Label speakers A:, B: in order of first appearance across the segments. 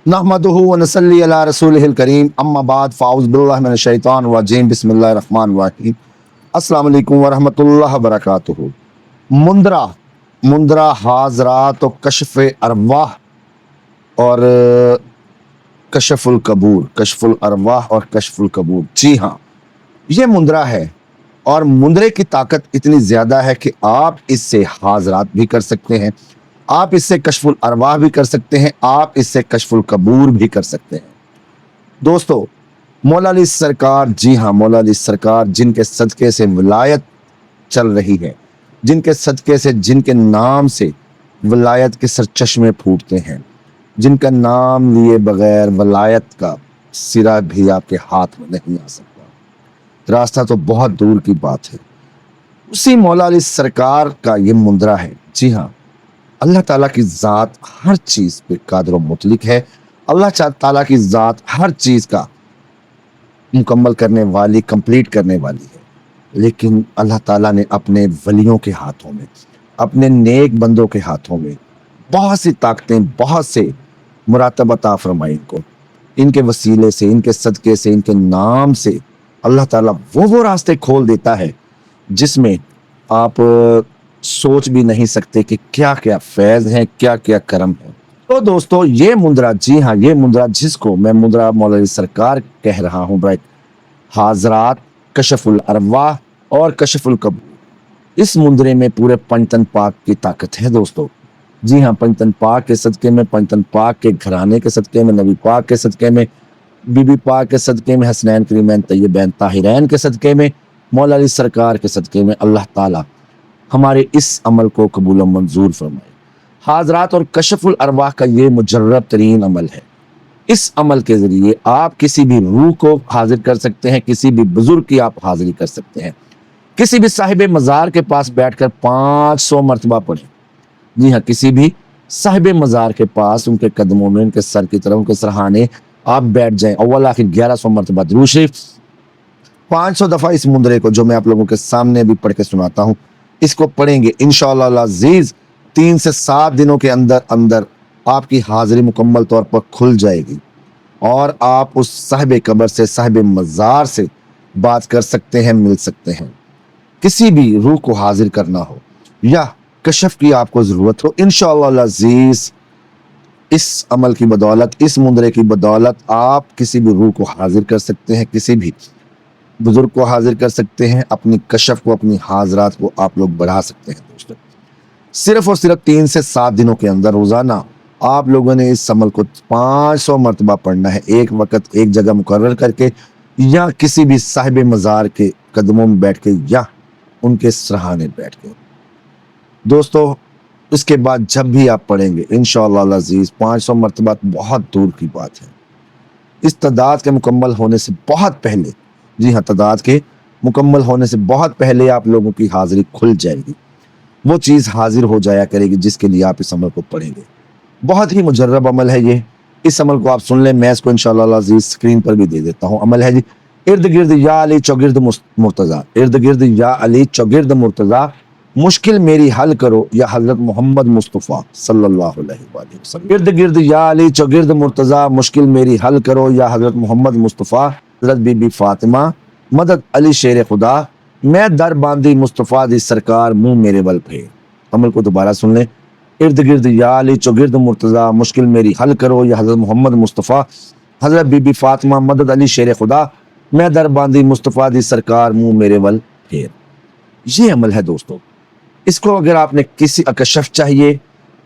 A: नहमदुहु व नसल्ली अला रसूलिहिल करीम अम्मा बाद फ़ाउज़ बिल्लाहि मिनश शैतानिर रजीम बिस्मिल्लाहिर रहमानिर रहीम अस्सलामु अलैकुम व रहमतुल्लाहि व बरकातुहू। मुंदरा मुंदरा हाज़रात व कश्फ़ अरवाह और कशफुल कबूर, कशफुल अरवाह और कशफुल कबूर। जी हाँ, ये मुंदरा है और मुंदरे की ताकत इतनी ज़्यादा है कि आप इससे हाज़रात भी कर सकते हैं, आप इससे कशफुल अरवाह भी कर सकते हैं, आप इससे कशफुल कबूर भी कर सकते हैं। दोस्तों, मौला अली सरकार, जी हाँ मौला अली सरकार, जिनके सदक़े से विलायत चल रही है, जिनके सदक़े से, जिनके नाम से विलायत के सरचश्मे फूटते हैं, जिनका नाम लिए बगैर वलायत का सिरा भी आपके हाथ में नहीं आ सकता। रास्ता तो बहुत दूर की बात है। उसी मौला अली सरकार का ये मुंदरा है। जी हाँ, अल्लाह ताला की ज़ात हर चीज़ पे कादिर व मुतलिक है। अल्लाह ताला की ज़ात हर चीज़ का मुकम्मल करने वाली, कंप्लीट करने वाली है। लेकिन अल्लाह ताला ने अपने वलियों के हाथों में, अपने नेक बंदों के हाथों में बहुत सी ताकतें, बहुत से मुरातब अता फरमाई इनको। इनके वसीले से, इनके सदक़े से, इनके नाम से अल्लाह ताला वो रास्ते खोल देता है जिसमें आप सोच भी नहीं सकते कि क्या क्या फैज़ है, क्या क्या करम है। तो दोस्तों, ये मुंदरा, जी हाँ ये मुंदरा, जिसको मैं मुंदरा मौला अली सरकार कह रहा हूँ, ब्राइट हाज़रात, कशफुल अरवाह और कशफुल कबूर, इस मुंदरे में पूरे पंचतन पाक की ताकत है दोस्तों। जी हाँ, पंचतन पाक के सदक़े में, पंचतन पाक के घराने के सदक़े में, नबी पाक के सदक़े में, बीबी पाक के सदक़े में, हसनैन करीमैन तय्यबैन ताहिरैन के सदक़े में, मौला अली सरकार के सदक़े में अल्लाह ताला हमारे इस अमल को कबूल व मंजूर फरमाए। हाज़रात और कशफुल अरवाह का ये मुजर्रब तरीन अमल है। इस अमल के ज़रिए आप किसी भी रूह को हाजिर कर सकते हैं, किसी भी बुजुर्ग की आप हाजिरी कर सकते हैं। किसी भी साहिब मज़ार के पास बैठकर 500 मरतबा पढ़ें। जी हाँ, किसी भी साहिब मज़ार के पास, उनके कदमों में, उनके सर की तरफ, उनके सरहाने आप बैठ जाएं। अव्वल आखिर 1100 मरतबा दुरूद शरीफ, 500 दफ़ा इस मुंदरे को, जो मैं आप लोगों के सामने अभी पढ़ के सुनाता हूँ, इसको पढ़ेंगे इंशाअल्लाह अज़ीज़ 3 से 7 दिनों के अंदर अंदर आपकी हाजिरी मुकम्मल तौर पर खुल जाएगी और आप उस साहिब कब्र से, साहिब मज़ार से बात कर सकते हैं, मिल सकते हैं। किसी भी रूह को हाजिर करना हो या कशफ की आपको ज़रूरत हो, इंशाअल्लाह अज़ीज़ इस अमल की बदौलत, इस मुंदरे की बदौलत आप किसी भी रूह को हाजिर कर सकते हैं, किसी भी बुजुर्ग को हाजिर कर सकते हैं, अपनी कशफ को, अपनी हाजरात को आप लोग बढ़ा सकते हैं। दोस्तों, सिर्फ और सिर्फ 3 से 7 दिनों के अंदर रोज़ाना आप लोगों ने इस अमल को 500 मरतबा पढ़ना है, एक वक्त एक जगह मुकर्रर करके, या किसी भी साहिब मज़ार के कदमों में बैठ के, या उनके सराहाने बैठ के। दोस्तों, इसके बाद जब भी आप पढ़ेंगे इंशाअल्लाह अज़ीज़ 500 मरतबा बहुत दूर की बात है। इस तादाद के मुकम्मल होने से बहुत पहले, जी हाँ तादाद के मुकम्मल होने से बहुत पहले आप लोगों की हाजिरी खुल जाएगी। वो चीज़ हाजिर हो जाया करेगी जिसके लिए आप इस अमल को पढ़ेंगे। बहुत ही मुजर्रब अमल है ये। इस अमल को आप सुन लें, मैं इसको इंशाअल्लाह अज़ीज़ स्क्रीन पर भी दे देता हूँ। अमल है जी, इर्द गिर्द या अली चौगिर्द मुर्तज़ा, इर्द गिर्द या अली चौगिर्द मुर्तज़ा, मुश्किल मेरी हल करो या हज़रत मोहम्मद मुस्तफ़ा सल्लल्लाहु अलैहि वसल्लम। इर्द गिर्द या अली चौगिर्द मुर्तज़ा, मुश्किल मेरी हल करो या हज़रत मोहम्मद मुस्तफ़ा, हज़रत बीबी फ़ातिमा, मदद अली शेर खुदा, मैं दर बांदी मुस्तफ़ा दी सरकार, मुँह मेरे बल फेर। अमल को दोबारा सुन लें। इर्द गिर्द या अली चौगिर्द मुर्तज़ा, मुश्किल मेरी हल करो या हज़रत मोहम्मद मुस्तफ़ा, हज़रत बीबी फ़ातिमा, मदद अली शेर खुदा, मैं दर बांदी मुस्तफ़ा दी सरकार, मुँह मेरे बल फेर। ये अमल है दोस्तों। इसको अगर आपने किसी कशफ चाहिए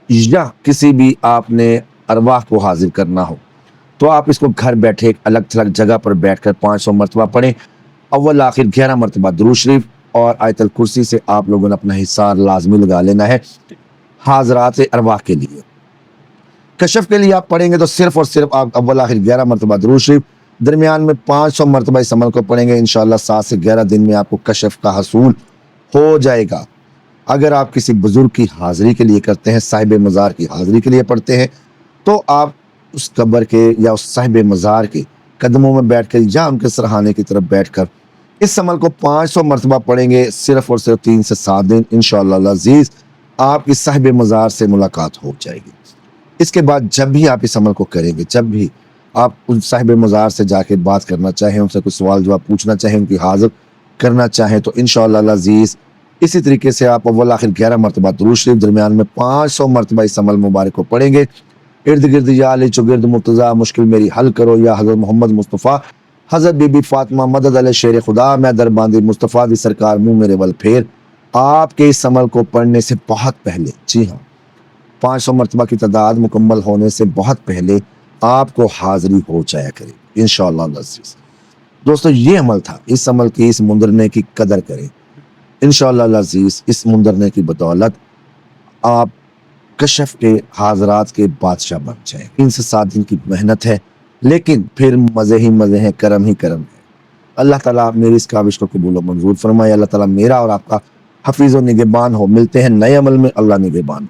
A: या किसी भी आपने अरवाह को हाजिर करना हो, तो आप इसको घर बैठे एक अलग थलग जगह पर बैठकर 500 मरतबा पढ़ें। अव्वल आखिर 11 मरतबा दुरूद शरीफ और आयतल कुर्सी से आप लोगों ने अपना हिस्सा लाजमी लगा लेना है। हाजरात अरवाह के लिए, कशफ के लिए आप पढ़ेंगे तो सिर्फ और सिर्फ आप अव्वल आखिर 11 मरतबा दुरूद शरीफ, दरमियान में 500 मरतबा इस अमल को पढ़ेंगे। इंशाअल्लाह 7 से 11 दिन में आपको कशफ का हसूल हो जाएगा। अगर आप किसी बुजुर्ग की हाजिरी के लिए करते हैं, साहिब मज़ार की हाजिरी के लिए पढ़ते हैं, तो आप उस कब्र के या उस साहिब मज़ार के कदमों में बैठ कर या उनके सरहाने की तरफ बैठ कर इस अमल को 500 मरतबा पढ़ेंगे। सिर्फ और सिर्फ 3 से 7 दिन इंशाअल्लाह अज़ीज़ आपकी साहिब मज़ार से मुलाकात हो जाएगी। اس کے بعد جب بھی آپ اس عمل کو کریں گے، جب بھی آپ ان صاحب مزار سے جا کے بات کرنا چاہیں، ان سے کوئی سوال جواب پوچھنا چاہیں، ان کی حاضر کرنا چاہیں، تو انشاءاللہ العزیز اسی طریقے سے آپ اول آخر 11 مرتبہ درود شریف، درمیان میں 500 مرتبہ اس عمل مبارک کو پڑھیں گے۔ ارد گرد یا علی چگرد مرتضیٰ مشکل میری حل کرو، یا حضرت محمد مصطفیٰ، حضرت بی بی فاطمہ، مدد علی شیر خدا، میں در باندھی مصطفیٰ دی سرکار منہ میرے ول پھیر۔ آپ کے اس عمل کو پڑھنے سے بہت پہلے، جی ہاں، 500 مرتبہ کی تعداد مکمل ہونے سے بہت پہلے آپ کو حاضری ہو جایا کرے انشاءاللہ العزیز۔ دوستو یہ عمل تھا، اس عمل کی، اس مندرنے کی قدر کریں انشاءاللہ العزیز۔ اس مندرنے کی بدولت آپ کشف کے حاضرات کے بادشاہ بن جائیں۔ 3 سے 7 دن کی محنت ہے، لیکن پھر مزے ہی مزے ہیں، کرم ہی کرم ہے۔ اللہ تعالیٰ میری اس کاوش کو قبول و منظور فرمائے۔ اللہ تعالیٰ میرا اور آپ کا حفیظ و نگہبان ہو۔ ملتے ہیں نئے عمل میں، اللہ نگہبان۔